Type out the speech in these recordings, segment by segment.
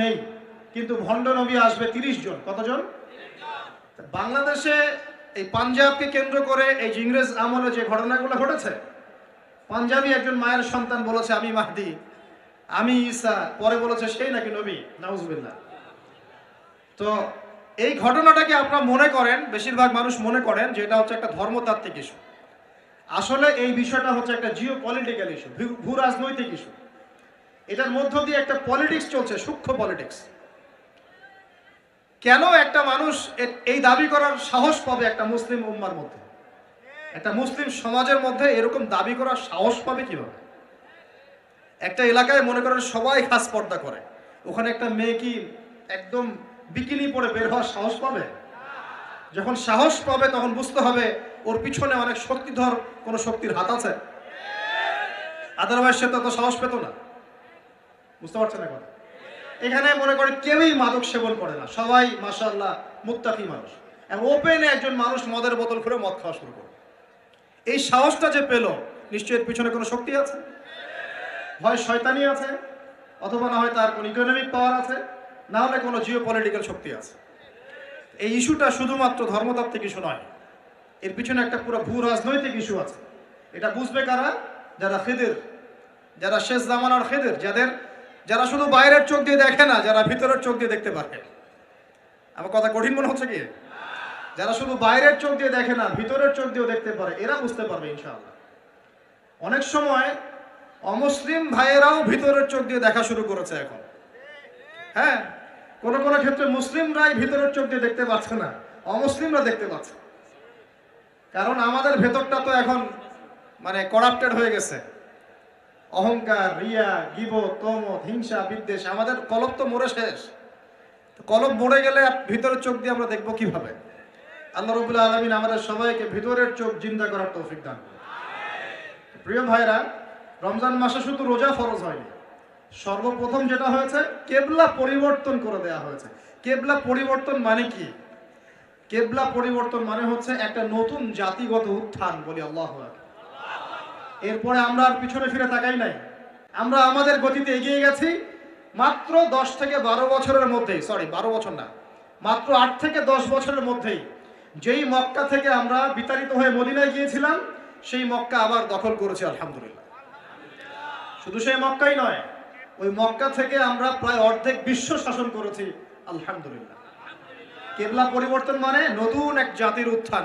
নেই, কিন্তু ভণ্ড নবী আসবে 30 জন। কতজন? বাংলাদেশে এই পাঞ্জাবকে কেন্দ্র করে এই যে ইংরেজ আমলে যে ঘটনাগুলো ঘটেছে, পাঞ্জাবি একজন মায়ের সন্তান বলেছে আমি মাহদি, আমি ঈসা, পরে বলেছে সেই নাকি নবী, নাউজুবিল্লাহ। তো এই ঘটনাটাকে আপনারা মনে করেন, বেশিরভাগ মানুষ মনে করেন যে এটা হচ্ছে একটা ধর্মতাত্ত্বিক ইস্যু। আসলে এই বিষয়টা হচ্ছে একটা জিও পলিটিক্যাল ইস্যু, ভূ রাজনৈতিক ইস্যু। এটার মধ্য দিয়ে একটা পলিটিক্স চলছে, সূক্ষ্ম পলিটিক্স। কেন একটা মানুষ এই দাবি করার সাহস পাবে একটা মুসলিম উম্মার মধ্যে, একটা মুসলিম সমাজের মধ্যে এরকম দাবি করার সাহস পাবে কিভাবে? একটা এলাকায় মনে করেন সবাই খাস পর্দা করে, ওখানে একটা মেয়ে কি একদম বিকিনি পরে বের হওয়ার সাহস পাবে? যখন সাহস পাবে তখন বুঝতে হবে ওর পিছনে অনেক শক্তিধর কোনো শক্তির হাত আছে, আদারওয়াইজ সে তো সাহস পেত না। বুঝতে পারছেন না কথা? এখানে মনে করে কেউই মাদক সেবন করে না, সবাই মাশাআল্লাহ মুত্তাকি মানুষ, এবং ওপেনে একজন মানুষ মদের বোতল করে মদ খাওয়া শুরু করে। এই সাহসটা যে পেল, নিশ্চয়ই এর পিছনে কোনো শক্তি আছে, হয় শয়তানি আছে, অথবা না হয় তার কোনো ইকোনমিক পাওয়ার আছে, না হলে কোনো জিও পলিটিক্যাল শক্তি আছে। এই ইস্যুটা শুধুমাত্র ধর্মতাত্ত্বিক ইস্যু নয়, এর পিছনে একটা পুরো ভূ রাজনৈতিক ইস্যু আছে। এটা বুঝবে কারা? যারা খিদির, যারা শেষ জামানার খিদির, যারা শুধু বাইরের চোখ দিয়ে দেখে না, যারা ভিতরের চোখ দিয়ে দেখতে পারে। আমার কথা কঠিন মনে হচ্ছে কি? যারা শুধু বাইরের চোখ দিয়ে দেখে না, ভিতরের চোখ দিয়েও দেখতে পারে, এরা বুঝতে পারবে ইনশাআল্লাহ। অনেক সময় অমুসলিম ভাইয়েরাও ভিতরের চোখ দিয়ে দেখা শুরু করেছে এখন। হ্যাঁ, কোন কোন ক্ষেত্রে মুসলিমরাই ভিতরের চোখ দিয়ে দেখতে পাচ্ছে না, অমুসলিমরা দেখতে পাচ্ছে। কারণ আমাদের ভেতরটা তো এখন মানে করাপ্টেড হয়ে গেছে। অহংকার, রিয়া, গীবত, তমত, হিংসা, বিদ্বেষ, আমাদের কলব তো মরে শেষ। কলব মরে গেলে ভিতরের চোখ দিয়ে আমরা দেখবো কিভাবে? আল্লাহ রাব্বুল আলামিন আমাদের সবাইকে ভিতরের চোখ জিন্দা করার তৌফিক দান করুন। প্রিয় ভাইরা, রমজান মাসে শুধু রোজা ফরজ হয়নি, সর্বপ্রথম যেটা হয়েছে কেবলা পরিবর্তন করে দেয়া হয়েছে। কেবলা পরিবর্তন মানে কি? কেবলা পরিবর্তন মানে হচ্ছে একটা নতুন জাতিগত উত্থান, বলি আল্লাহু আকবার। এরপরে আমরা আর পিছনে ফিরে তাকাই নাই, আমরা আমাদের গতিতে এগিয়ে গেছি। মাত্র 10 থেকে 12 বছরের মধ্যেই, 12 বছর না, মাত্র 8 থেকে 10 বছরের মধ্যেই যেই মক্কা থেকে আমরা বিতাড়িত হয়ে মদিনায় গিয়েছিলাম, সেই মক্কা আবার দখল করেছি আলহামদুলিল্লাহ। শুধু সেই মক্কাই নয়, ওই মক্কা থেকে আমরা প্রায় অর্ধেক বিশ্ব শাসন করেছি আলহামদুলিল্লাহ। কেবলা পরিবর্তন মানে নতুন এক জাতির উত্থান।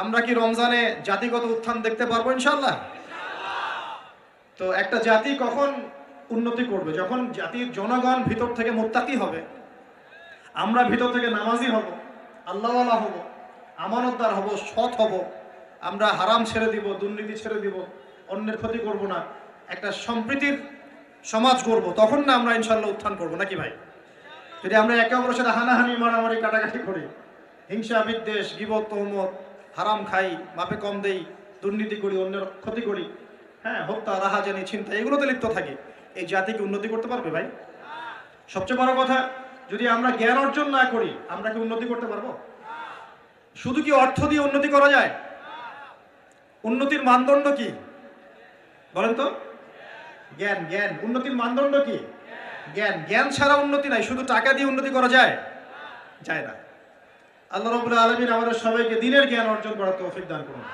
আমরা কি রমজানে জাতিগত উত্থান দেখতে পারবো ইনশাআল্লাহ? তো একটা জাতি কখন উন্নতি করবে? যখন জাতির জনগণ ভিতর থেকে মুত্তাকি হবে, আমরা ভিতর থেকে নামাজি হব, আল্লাহওয়ালা হব, আমানতদার হব, সৎ হব, আমরা হারাম ছেড়ে দিব, দুর্নীতি ছেড়ে দিব, অন্যের ক্ষতি করব না, একটা সম্প্রীতির সমাজ করব, তখন না আমরা ইনশাআল্লাহ উত্থান করব, নাকি ভাই? যদি আমরা একে অপরের সাথে হানাহানি, মারামারি, কাটাকাটি করি, হিংসা, বিদ্বেষ, গীবত, তহমত, হারাম খাই, মাপে কম দেই, দুর্নীতি করি, অন্যের ক্ষতি করি, হ্যাঁ, হত্যা, রাহাজানি, ছিনতাই, এগুলোতে লিপ্ত থাকি, এই জাতিকে উন্নতি করতে পারবে ভাই? সবচেয়ে বড় কথা, যদি আমরা জ্ঞান অর্জন না করি, আমরা কি উন্নতি করতে পারবো? শুধু কি অর্থ দিয়ে উন্নতি করা যায়? উন্নতির মানদণ্ড কি বলেন তো? জ্ঞান। জ্ঞান। উন্নতির মানদণ্ড কি? জ্ঞান। জ্ঞান ছাড়া উন্নতি নাই। শুধু টাকা দিয়ে উন্নতি করা যায়? যায় না। আল্লাহ রাব্বুল আলামিন আমাদের সবাইকে দ্বীনের জ্ঞান অর্জন করার তৌফিক দান করুন।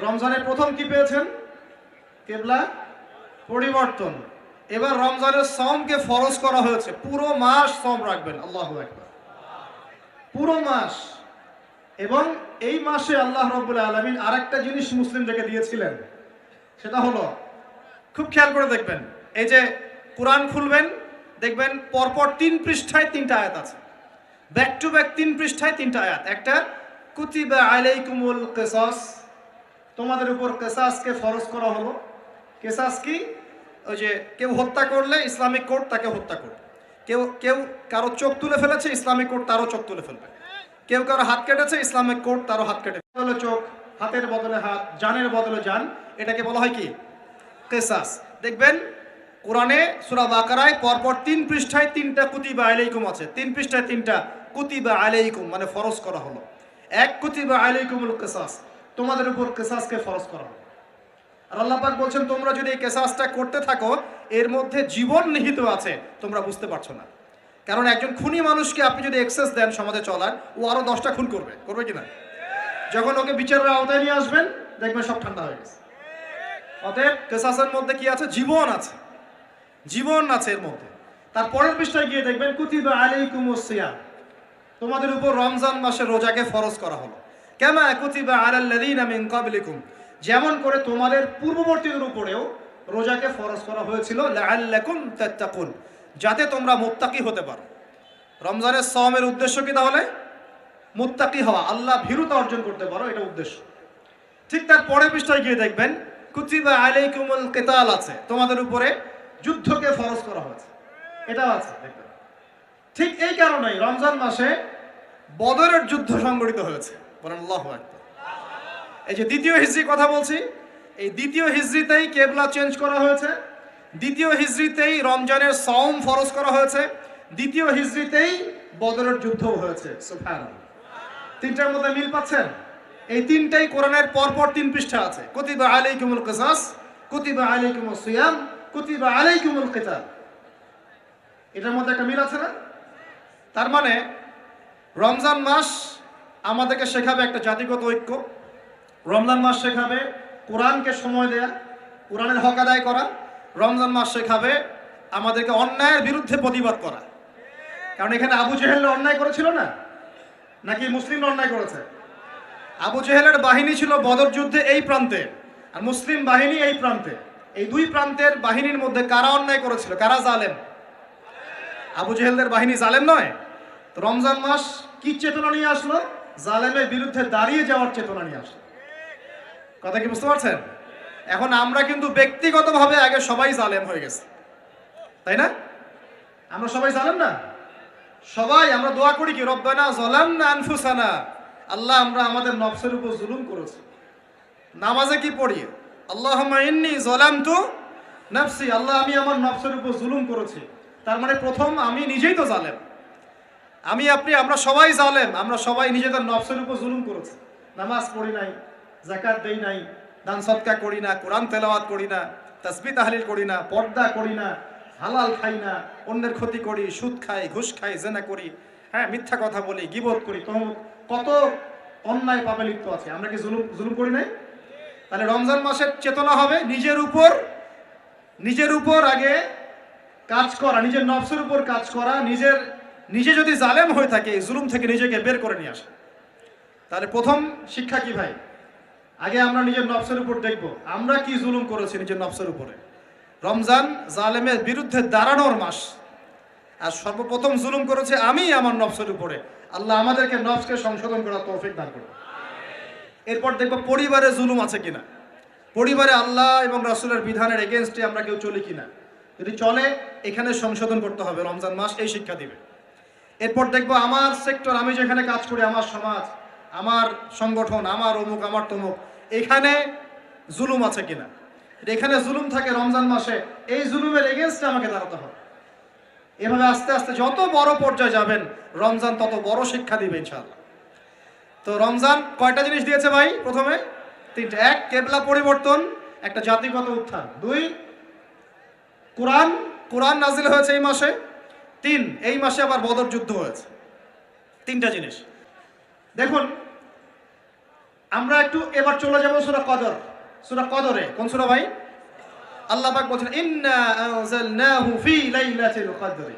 রমজানের প্রথম কি পেয়েছেন? কেবলা পরিবর্তন। এবার রমজানের সওমকে ফরজ করা হয়েছে, পুরো মাস সওম রাখবেন। আল্লাহু আকবার। পুরো মাস। এবং এই মাসে আল্লাহ রাব্বুল আলামিন আরেকটা জিনিস মুসলিমদেরকে দিয়েছিলেন, সেটা হলো, খুব খেয়াল করে দেখবেন, এই যে কোরআন খুলবেন, দেখবেন পরপর 3 পৃষ্ঠায় 3টা আয়াত আছে, ব্যাক টু ব্যাক 3 পৃষ্ঠায় 3টা আয়াত। একটা কুতিবা আলাইকুমুল কিসাস, তোমাদের উপর কিসাসকে ফরজ করা হলো। কিসাস কি? ওই যে কেউ হত্যা করলে ইসলামিক কোর্ট তাকে হত্যা করবে, কেউ কারো চোখ তুলে ফেলেছে, ইসলামিক কোর্ট তারও চোখ তুলে ফেলবে, কেউ কারো হাত কেটেছে, ইসলামিক কোর্ট তারও হাত কেটে বদলে চোখ, হাতের বদলে হাত, জানের বদলে জান, এটাকে বলা হয় কি? কিসাস। দেখবেন কোরআনে সূরা বাকারায় পরপর 3 পৃষ্ঠায় 3টা কুতিবা আলাইকুম আছে, 3 পৃষ্ঠায় 3টা কুতিবা আলাইকুম মানে ফরজ করা হলো। এক কুতিবা আলাইকুমুল কিসাস, তোমাদের উপর কিসাসকে ফরজ করা হলো। আর আল্লাহ পাক বলছেন, তোমরা যদি এই কিসাসটা করতে থাকো, এর মধ্যে জীবন নিহিত আছে, তোমরা বুঝতে পারছো না। কারণ একজন খুনি মানুষকে আপনি যদি এক্সেস দেন সমাজে চলার, ও আরো 10টা খুন করবে, করবে কিনা? যখন ওকে বিচারের আওতায় নিয়ে আসবেন দেখবেন সব ঠান্ডা হয়ে গেছে। অতএব কেসাসের মধ্যে কি আছে? জীবন আছে, জীবন আছে এর মধ্যে। তার পরের পৃষ্ঠায় গিয়ে দেখবেন কুতিবা আলাইকুমুস সিয়াম, তোমাদের উপর রমজান মাসে রোজাকে ফরজ করা হলো। কামা কুতিবা আলাল্লাযীনা মিন ক্বাবলিকুম, যেমন করে তোমাদের পূর্ববর্তীদের উপরেও রোজাকে ফরজ করা হয়েছিল, লাআল্লাকুম তাত্তাকুন, যাতে তোমরা মুত্তাকি হতে পারো। রমজানের সওমের উদ্দেশ্য কি তাহলে? মুত্তাকি হওয়া, আল্লাহ ভীরুতা অর্জন করতে পারো, এটা উদ্দেশ্য। ঠিক তার পরের পৃষ্ঠায় গিয়ে দেখবেন কুতিবা আলাইকুমুল কিতাল আছে, তোমাদের উপরে যুদ্ধকে ফরজ করা হয়েছে, এটাও আছে দেখবেন। ঠিক এই কারণেই রমজান মাসে বদরের যুদ্ধ সংগঠিত হয়েছে, বলেন আল্লাহু আকবার। এই যে দ্বিতীয় হিজরি কথা বলছি, এই দ্বিতীয় হিজরিতেই কেবলা চেঞ্জ করা হয়েছে, দ্বিতীয় হিজরিতেই রমজানের সওম ফরজ করা হয়েছে, দ্বিতীয় হিজরিতেই বদরের যুদ্ধও হয়েছে। সুবহানাল্লাহ, তিনটার মধ্যে মিল পাচ্ছেন? এই তিনটাই কোরআনের পরপর 3 পৃষ্ঠা আছে। কুতিবা আলাইকুমুল কিসাস, কুতিবা আলাইকুমুস সিয়াম, কুতিবা আলাইকুমুল কিতাল, এটার মধ্যে একটা মিল আছে না? তার মানে রমজান মাস আমাদেরকে শেখাবে একটা জাতিগত ঐক্য, রমজান মাস শেখাবে কোরআনকে সময় দেয়া, কোরআনের হক আদায় করা, রমজান মাস শেখাবে আমাদেরকে অন্যায়ের বিরুদ্ধে প্রতিবাদ করা। কারণ এখানে আবু জেহেল অন্যায় করেছিল না, নাকি মুসলিম অন্যায় করেছে? আবু জেহেলের বাহিনী ছিল বদর যুদ্ধে এই প্রান্তে, আর মুসলিম বাহিনী এই প্রান্তে। এই দুই প্রান্তের বাহিনীর মধ্যে কারা অন্যায় করেছিল? কারা জালেম? আবু জেহেলদের বাহিনী জালেম নয়। তো রমজান মাস কি চেতনা নিয়ে আসলো? জালেমের বিরুদ্ধে দাঁড়িয়ে যাওয়ার চেতনা নিয়ে আসলো। কথা কি বুঝতে পারছেন? এখন আমরা কিন্তু ব্যক্তিগতভাবে আগে সবাই জালেম হয়ে গেছে, তাই না? আমরা সবাই জালেম না? সবাই আমরা দোয়া করি কি, রব্বানা যালামনা আনফুসানা, আল্লাহ আমরা আমাদের নফসের উপর জুলুম করেছি। নামাজে কি পড়ি? আল্লাহুম্মা ইন্নী যালামতু নাফসি, আল্লাহ আমি আমার নফসের উপর জুলুম করেছি। তার মানে প্রথম আমি নিজেই তো জালেম, আমি আপনি আমরা সবাই জালেম, আমরা সবাই নিজেদের নফসের উপর জুলুম করেছি। নামাজ পড়ি নাই, যাকাত দেই নাই, দান সদকা করি না, কোরআন তেলাওয়াত করি না, তাসবিহ তাহলিল করি না, পর্দা করি না, হালাল খাই না, অন্যের ক্ষতি করি, সুদ খাই, ঘুষ খাই, জেনা করি, হ্যাঁ মিথ্যা কথা বলি, গীবত করি, কত অন্যায় পাপে লিপ্ত আছে। আমরা কি জুলুম করি নাই? তাহলে রমজান মাসের চেতনা হবে নিজের উপর আগে কাজ করা, নিজের নফসের উপর কাজ করা, নিজে যদি জালেম হয়ে থাকে এই জুলুম থেকে নিজেকে বের করে নিয়ে আসা। তাহলে প্রথম শিক্ষা কি ভাই? আগে আমরা নিজের নফসের উপর দেখব আমরা কি জুলুম করেছি নিজের নফসের উপরে। রমজান জালেমের বিরুদ্ধে দাঁড়ানোর মাস, আর সর্বপ্রথম জুলুম করেছে আমি আমার নফসের উপরে। আল্লাহ আমাদেরকে নফসকে সংশোধন করার তৌফিক দান করুন। এরপর দেখব পরিবারে জুলুম আছে কিনা, পরিবারে আল্লাহ এবং রাসূলের বিধানের এগেইনস্টে আমরা কেউ চলি কিনা। যদি চলে এখানে সংশোধন করতে হবে, রমজান মাস এই শিক্ষা দিবে। এরপর দেখব আমার সেক্টর, আমি যেখানে কাজ করি, আমার সমাজ, আমার সংগঠন, আমার অমুক, আমার তমুক, এখানে জুলুম আছে কিনা। এখানে জুলুম থাকে রমজান মাসে, এই জুলুমের এগেইনস্টে আমাকে দাঁড়াতে হবে। এভাবে আস্তে আস্তে যত বড় পর্যায়ে যাবেন রমজান তত বড় শিক্ষা দিবে ইনশাআল্লাহ। তো রমজান কয়টা জিনিস দিয়েছে ভাই? প্রথমে 3টা। 1 কেবলা পরিবর্তন, একটা জাতিগত উত্থান। 2 কোরআন নাজিল হয়েছে এই মাসে। 3 এই মাসে আবার বদর যুদ্ধ হয়েছে। 3টা জিনিস। দেখুন আমরা একটু এবার চলে যাব সূরা কদর। সূরা কদরে কোন সূরা ভাই? আল্লাহ পাক বলেন ইন্না আনজালনাহু ফি লাইলাতিল কদর,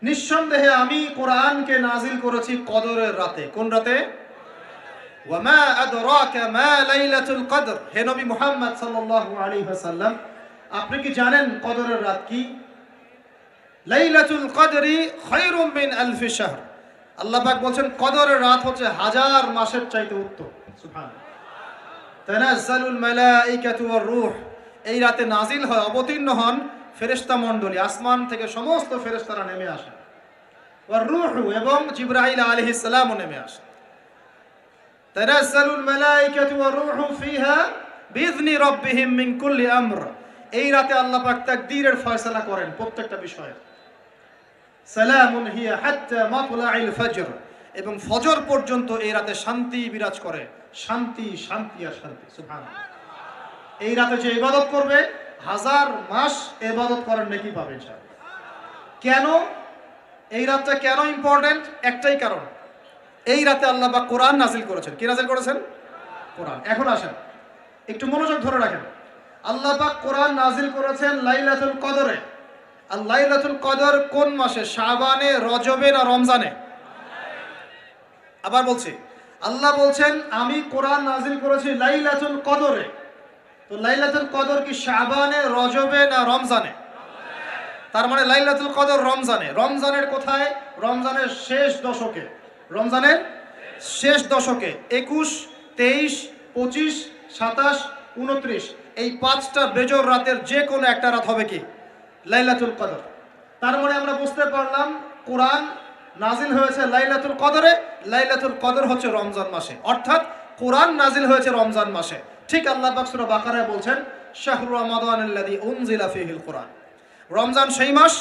নিঃসন্দেহে আমি কোরআনকে নাজিল করেছি কদরের রাতে। কোন রাতে? ওয়া মা আদরাকা মা লাইলাতুল কদর, হে নবী মুহাম্মদ সাল্লাল্লাহু আলাইহি ওয়াসাল্লাম আপনি কি জানেন কদরের রাত কি? লাইলাতুল কদরি খায়রুম মিন আলফি শাহর, আল্লাহ পাক বলেন কদরের রাত হচ্ছে 1000 মাসের চাইতে উত্তম। সুবহানাল্লাহ। তানাজ্জালুল মালাইকাতু ওয়ার রূহ, এই রাতে নাজিল হয়, অবতীর্ণ হন ফেরেশতা মণ্ডলী, আসমান থেকে সমস্ত ফেরেশতারা নেমে আসে। ওয়ার রূহ, এবং জিবরাইল আলাইহিস সালামও নেমে আসে। তানাজ্জালুল মালাইকাতু ওয়ার রূহু ফিহা বিইذনি রাব্বিহিম মিন কুল্লি আমর, এই রাতে আল্লাহ পাক তাকদীরের ফয়সালা করেন প্রত্যেকটা বিষয়ে। সালামুন হিয়া হাত্তা মাতলাইল ফজর, এবং ফজর পর্যন্ত এই রাতে শান্তি বিরাজ করে। শান্তি, শান্তি আর শান্তি। সুবহানাল্লাহ। এই রাতে যে ইবাদত করবে 1000 মাস ইবাদত করার নেকি পাবে ইনশাআল্লাহ। কেন? এই রাতটা কেন ইম্পর্টেন্ট? একটাই কারণ, এই রাতে আল্লাহ পাক কোরআন নাজিল করেছেন। কি নাজিল করেছেন? কোরআন। এখন আসেন, একটু মনোযোগ ধরে রাখেন। আল্লাহ পাক কোরআন নাজিল করেছেন লাইলাতুল কদরে। আর লাইলাতুল কদর কোন মাসে? শাবানে, রজবে না রমজানে? আবার বলছি, আল্লাহ বলছেন আমি কোরআন নাজিল করেছি লাইলাতুল কদরে। তো লাইলাতুল কদর কি শাবানে, রজবে না রমজানে? তার মানে লাইলাতুল কদর রমজানে। রমজানের কোথায়? রমজানের শেষ দশকে। রমজানের শেষ দশকে 21, 23, 25, 27, 29 এই 5টা বেজোর রাতের যে কোনো একটা রাত হবে কি? লাইলাতুল কদর। তার মানে আমরা বুঝতে পারলাম কোরআন নাজিল হয়েছে লাইলাতুল কদরে। লাইলাতুল কদর হচ্ছে রমজান মাসে, অর্থাৎ কোরআন নাজিল হয়েছে রমজান মাসে। ঠিক আল্লাহ পাক সূরা বাকারায় বলছেন শাহরু রমাদানাল্লাযী উনজিলা ফীহিল কোরআন। রমজান সেই মাস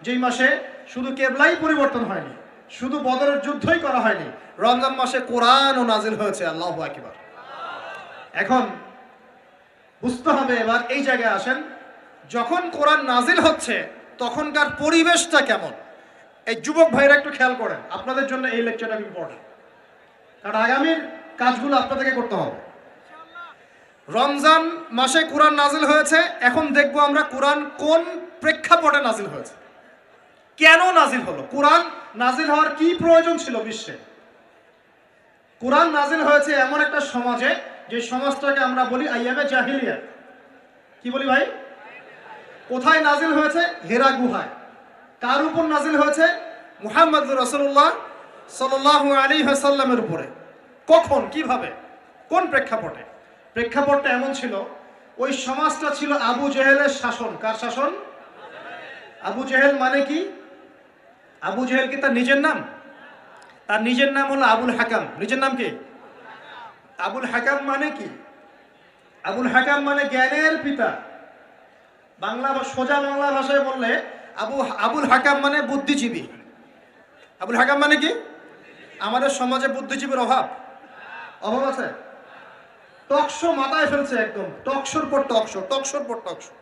যেই মাসে শুধু কেবলাই পরিবর্তন হয়নি, শুধু বদরের যুদ্ধই করা হয়নি, রমজান মাসে কোরআনও নাজিল হয়েছে। আল্লাহু আকবার। এখন বুঝতে হবে, এবার এই জায়গায় আসেন, যখন কোরআন নাজিল হচ্ছে তখনকার পরিবেশটা কেমন? এই যুবক ভাইরা একটু খেয়াল করেন, আপনাদের জন্য এই লেকচারটা ইম্পর্টেন্ট, কারণ আগামীর কাজগুলো আপনাদেরকে করতে হবে। রমজান মাসে কোরআন নাজিল হয়েছে। এখন দেখবো আমরা কোরআন কোন প্রেক্ষাপটে নাজিল হয়েছে, কেন নাজিল হলো, কোরআন নাজিল হওয়ার কি প্রয়োজন ছিল বিশ্বে। কোরআন নাজিল হয়েছে এমন একটা সমাজে, যে সমাজটাকে আমরা বলি আইয়ামে জাহিলিয়া। কি বলি ভাই? কোথায় নাজিল হয়েছে? হেরা গুহায়। কার উপর নাজিল হয়েছে? মুহাম্মদ রাসূলুল্লাহ সাল্লাল্লাহু আলাইহি ওয়াসাল্লামের উপরে। কখন, কিভাবে, কোন প্রেক্ষাপটে? প্রেক্ষাপটটা এমন ছিল, ওই সমাজটা ছিল আবু জেহেলের শাসন। কার শাসন? আবু জেহেল মানে কি? আবু জেহেল কি তার নিজের নাম? তার নিজের নাম হলো আবুল হাকাম। নিজের নাম কি? আবুল হাকাম মানে কি? আবুল হাকাম মানে জ্ঞানের পিতা। সোজা বাংলা ভাষায় বললে আবুল হাকাম মানে বুদ্ধিজীবী। আবুল হাকাম মানে কি? আমাদের সমাজে বুদ্ধিজীবীর অভাব আছে। টকশো মাথায় ফেলছে একদম, টকশোর পর টকশো, টকশোর পর টকশো,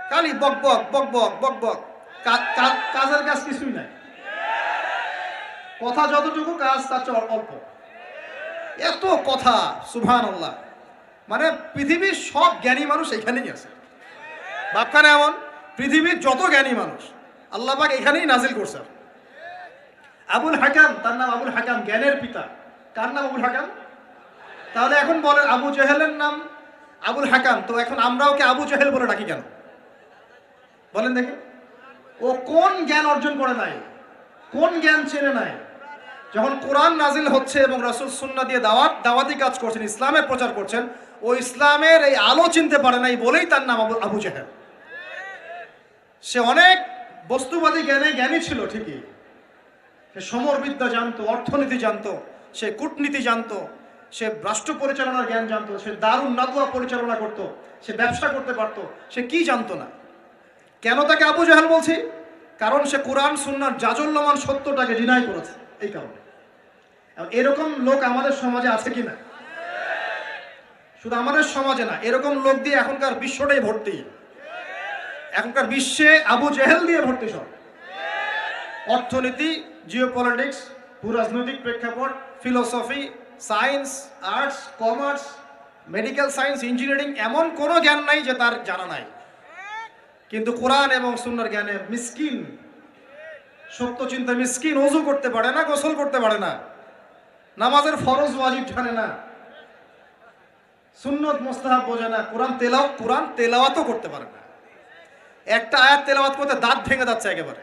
খালি বক বক বক বক বক বক, কাজের কাজ কিছুই নাই। কথা যতটুকু, কাজ তার চেয়ে অল্প। এত কথা, সুবহানাল্লাহ। মানে পৃথিবীর সব জ্ঞানী মানুষ এখানেই আছে। বাপখানে এমন পৃথিবীর যত জ্ঞানী মানুষ আল্লাহ পাক এখানেই নাজিল করছেন। আবুল হাকাম, তার নাম আবুল হাকাম, জ্ঞানের পিতা। কার নাম? আবুল হাকাম। তাহলে এখন বলেন আবু জেহেলের নাম আবুল হাকাম, তো এখন আমরা ওকে আবু জেহেল বলে ডাকি কেন? বলেন দেখি, ও কোন জ্ঞান অর্জন করে নাই, কোন জ্ঞান চেনে নাই? যখন কোরআন নাজিল হচ্ছে এবং রাসূল সুন্নাহ দিয়ে দাওয়াতি কাজ করছেন, ইসলামের প্রচার করছেন, ও ইসলামের এই আলো চিনতে পারে নাই বলেই তার নাম আবু জেহেল। সে অনেক বস্তুবাদী জ্ঞানী ছিল ঠিকই, সে সমরবিদ্যা জানতো, অর্থনীতি জানতো, সে কূটনীতি জানতো, সে রাষ্ট্র পরিচালনার জ্ঞান জানতো, সে দারুন নাদুয়া পরিচালনা করতো, সে ব্যবসা করতে পারতো, সে কি জানতো না? কেন তাকে আবু জেহেল বলছি? কারণ সে কোরআন সুন্নাহর জাজল্যমান সত্যটাকে ডিনাই করেছে। এই কারণে এরকম লোক আমাদের সমাজে আছে কি না? শুধু আমাদের সমাজে না, এরকম লোক দিয়ে এখনকার বিশ্বটাই ভর্তি। এখনকার বিশ্বে আবু জেহেল দিয়ে ভর্তি সব। অর্থনীতি, জিওপলিটিক্স, ভূরাজনৈতিক প্রেক্ষাপট, philosophy, science, arts, commerce, medical science, engineering, এমন কোনো জ্ঞান নাই যে তার জানা নাই। কিন্তু কোরআন এবং সুন্নাহর জ্ঞানে মিসকিন, সত্য চিন্তা মিসকিন। ওযু করতে পারে না, গোসল করতে পারে না, নামাজের ফরজ ওয়াজিব জানে না, সুন্নত মুস্তাহাব বোঝে না, কোরআন তেলাওয়াতও করতে পারে না। একটা আয়াত তেলাওয়াত করতে দাঁত ভেঙে যাচ্ছে একেবারে।